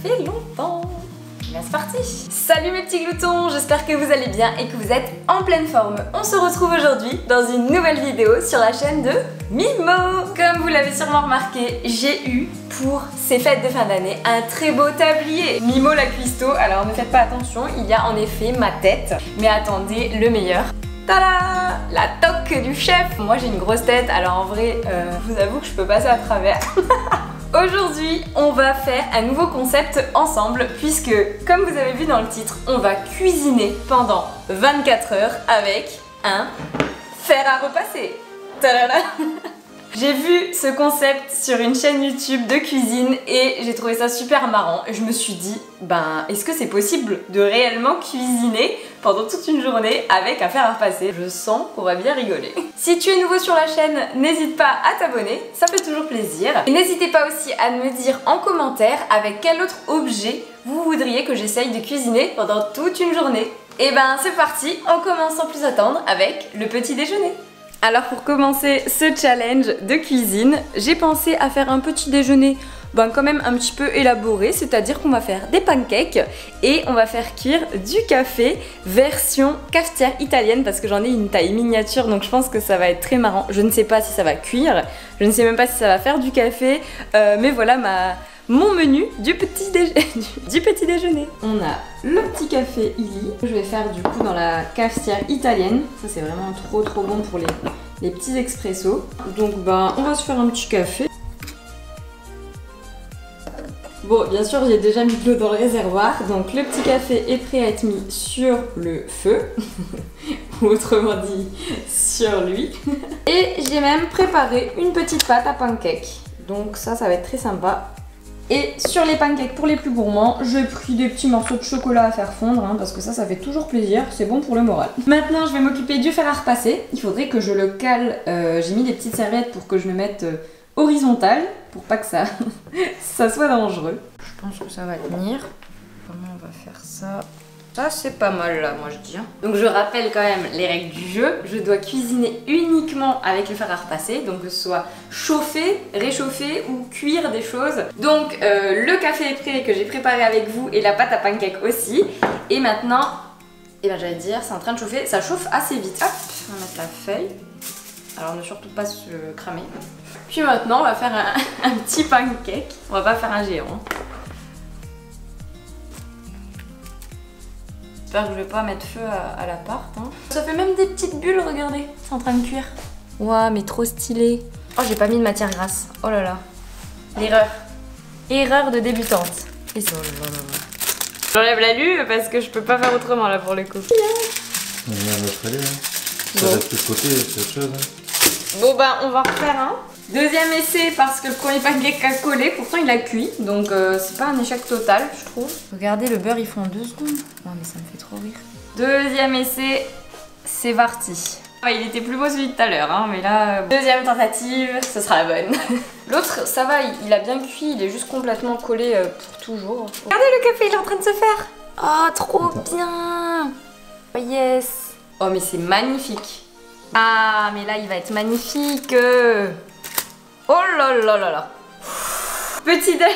fait longtemps. Bien, c'est parti. Salut mes petits gloutons, j'espère que vous allez bien et que vous êtes en pleine forme. On se retrouve aujourd'hui dans une nouvelle vidéo sur la chaîne de Mimo. Comme vous l'avez sûrement remarqué, j'ai eu pour ces fêtes de fin d'année un très beau tablier Mimo la cuistot. Alors ne faites pas attention, il y a en effet ma tête. Mais attendez, le meilleur. Tada! La toque du chef. Moi j'ai une grosse tête, alors en vrai, je vous avoue que je peux passer à travers. Aujourd'hui, on va faire un nouveau concept ensemble puisque, comme vous avez vu dans le titre, on va cuisiner pendant 24 heures avec un fer à repasser. Tadada! J'ai vu ce concept sur une chaîne YouTube de cuisine et j'ai trouvé ça super marrant. Et je me suis dit, ben, est-ce que c'est possible de réellement cuisiner pendant toute une journée avec un fer à repasser? Je sens qu'on va bien rigoler. Si tu es nouveau sur la chaîne, n'hésite pas à t'abonner, ça fait toujours plaisir. Et n'hésitez pas aussi à me dire en commentaire avec quel autre objet vous voudriez que j'essaye de cuisiner pendant toute une journée. Et ben c'est parti, on commence sans plus attendre avec le petit déjeuner. Alors pour commencer ce challenge de cuisine, j'ai pensé à faire un petit déjeuner quand même un petit peu élaboré, c'est-à-dire qu'on va faire des pancakes et on va faire cuire du café version cafetière italienne parce que j'en ai une taille miniature donc je pense que ça va être très marrant. Je ne sais pas si ça va cuire, je ne sais même pas si ça va faire du café, mais voilà mon menu du petit déjeuner. On a le petit café Illy. Je vais faire du coup dans la cafetière italienne. Ça c'est vraiment trop bon pour les petits expressos. Donc on va se faire un petit café. Bon, bien sûr j'ai déjà mis de l'eau dans le réservoir. Donc le petit café est prêt à être mis sur le feu. Ou autrement dit sur lui. Et j'ai même préparé une petite pâte à pancakes. Donc ça va être très sympa. Et sur les pancakes pour les plus gourmands, j'ai pris des petits morceaux de chocolat à faire fondre parce que ça fait toujours plaisir, c'est bon pour le moral. Maintenant je vais m'occuper du fer à repasser. Il faudrait que je le cale, j'ai mis des petites serviettes pour que je le mette horizontal pour pas que ça soit dangereux. Je pense que ça va tenir. Comment on va faire ça? Ça c'est pas mal là, moi je dis. Donc je rappelle quand même les règles du jeu. Je dois cuisiner uniquement avec le fer à repasser, donc que ce soit chauffer, réchauffer ou cuire des choses. Donc le café est prêt que j'ai préparé avec vous et la pâte à pancake aussi. Et maintenant, j'allais dire, c'est en train de chauffer. Ça chauffe assez vite. Hop, on va mettre la feuille. Alors ne surtout pas se cramer. Puis maintenant on va faire un petit pancake. On va pas faire un géant. J'espère que je vais pas mettre feu à l'appart. Ça fait même des petites bulles, regardez. C'est en train de cuire. Ouah, mais trop stylé. Oh, j'ai pas mis de matière grasse. Oh là là. L'erreur. Erreur de débutante. Et ça. J'enlève la lue parce que je peux pas faire autrement là pour le coup. On vient de notre aller, Ça va être de côté, c'est autre chose. Bon on va refaire un. Deuxième essai parce que le premier pancake a collé, pourtant il a cuit, donc c'est pas un échec total je trouve. Regardez le beurre il fond en 2 secondes. Non mais ça me fait trop rire. Deuxième essai, c'est parti. Il était plus beau celui de tout à l'heure, mais là, deuxième tentative, ce sera la bonne. L'autre, ça va, il a bien cuit, il est juste complètement collé pour toujours. Regardez le café, il est en train de se faire. Oh, trop bien. Oh yes. Oh mais c'est magnifique. Ah mais là il va être magnifique. Oh là là là là. Petit déj.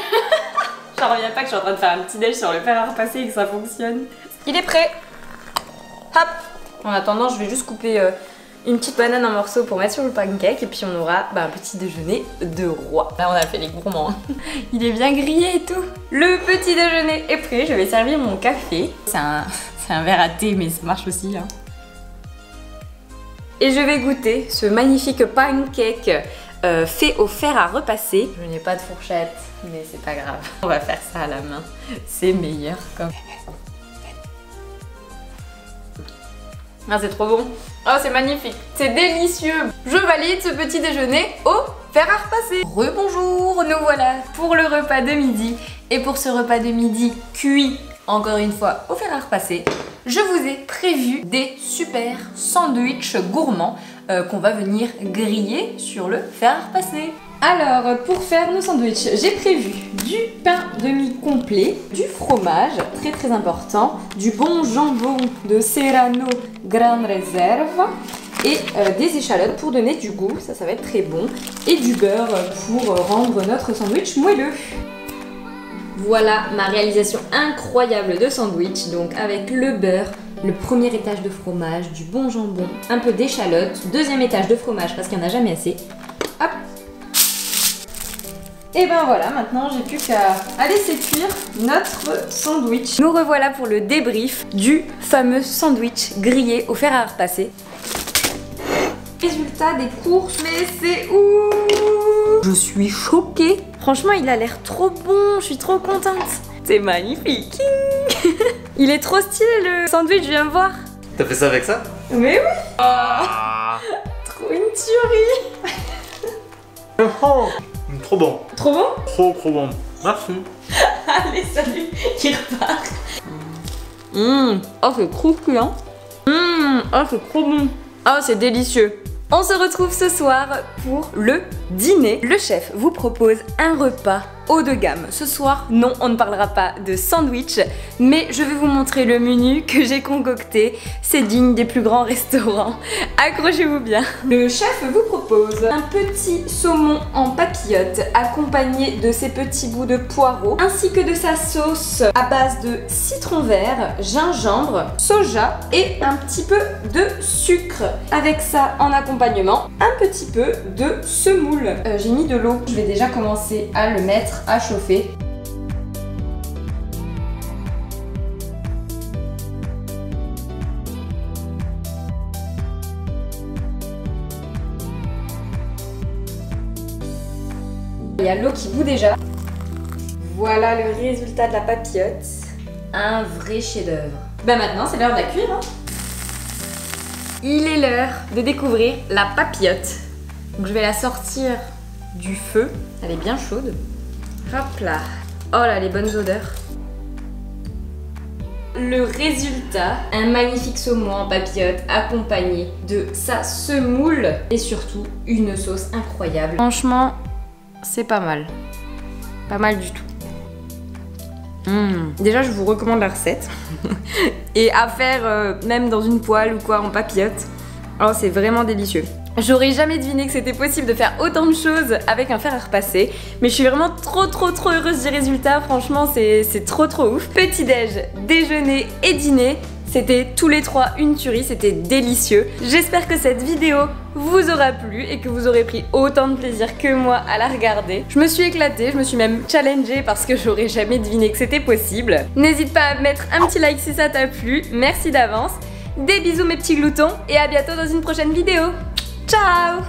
J'en reviens pas que je suis en train de faire un petit déj sur le fer à repasser et que ça fonctionne. Il est prêt. Hop. En attendant, je vais juste couper une petite banane en morceaux pour mettre sur le pancake et puis on aura un petit déjeuner de roi. Là on a fait les gourmands. Il est bien grillé et tout. Le petit déjeuner est prêt. Je vais servir mon café. C'est un verre à thé mais ça marche aussi. Et je vais goûter ce magnifique pancake fait au fer à repasser. Je n'ai pas de fourchette, mais c'est pas grave. On va faire ça à la main. C'est meilleur comme... Ah, c'est trop bon. Oh, c'est magnifique. C'est délicieux. Je valide ce petit déjeuner au fer à repasser. Rebonjour, nous voilà pour le repas de midi. Et pour ce repas de midi cuit, encore une fois, au fer à repasser, je vous ai prévu des super sandwichs gourmands qu'on va venir griller sur le fer à repasser. Alors, pour faire nos sandwichs, j'ai prévu du pain de mie complet, du fromage, très important, du bon jambon de Serrano Gran Reserva et des échalotes pour donner du goût, ça va être très bon, et du beurre pour rendre notre sandwich moelleux. Voilà ma réalisation incroyable de sandwich, donc avec le beurre, le premier étage de fromage, du bon jambon, un peu d'échalote, deuxième étage de fromage parce qu'il n'y en a jamais assez. Hop. Et ben voilà, maintenant j'ai plus qu'à laisser cuire notre sandwich. Nous revoilà pour le débrief du fameux sandwich grillé au fer à repasser. Résultat des courses, mais c'est ouf! Je suis choquée. Franchement, il a l'air trop bon, je suis trop contente. C'est magnifique. Il est trop stylé le sandwich, je viens voir. T'as fait ça avec ça? Mais oui. Trop une tuerie. Oh, trop bon. Trop bon? Trop bon. Merci. Allez, salut, il repart. Oh, c'est croustillant. Oh, c'est trop bon. Oh, c'est délicieux. On se retrouve ce soir pour le dîner. Le chef vous propose un repas haut de gamme. Ce soir, non, on ne parlera pas de sandwich, mais je vais vous montrer le menu que j'ai concocté. C'est digne des plus grands restaurants. Accrochez-vous bien. Le chef vous propose un petit saumon en papillote accompagné de ses petits bouts de poireaux, ainsi que de sa sauce à base de citron vert, gingembre, soja et un petit peu de sucre. Avec ça en accompagnement, un petit peu de semoule. J'ai mis de l'eau. Je vais déjà commencer à le mettre à chauffer. Il y a l'eau qui bout déjà. Voilà le résultat de la papillote. Un vrai chef-d'œuvre. Ben maintenant c'est l'heure de la cuire. Hein. Il est l'heure de découvrir la papillote. Donc je vais la sortir du feu. Elle est bien chaude. Hop là. Oh là, les bonnes odeurs. Le résultat, un magnifique saumon en papillote accompagné de sa semoule et surtout une sauce incroyable. Franchement, c'est pas mal. Pas mal du tout. Déjà, je vous recommande la recette. Et à faire même dans une poêle ou quoi en papillote. Oh, c'est vraiment délicieux. J'aurais jamais deviné que c'était possible de faire autant de choses avec un fer à repasser, mais je suis vraiment trop heureuse du résultat, franchement c'est trop ouf. Petit déj, déjeuner et dîner, c'était tous les trois une tuerie, c'était délicieux. J'espère que cette vidéo vous aura plu et que vous aurez pris autant de plaisir que moi à la regarder. Je me suis éclatée, je me suis même challengée parce que j'aurais jamais deviné que c'était possible. N'hésite pas à mettre un petit like si ça t'a plu, merci d'avance. Des bisous mes petits gloutons et à bientôt dans une prochaine vidéo. Ciao!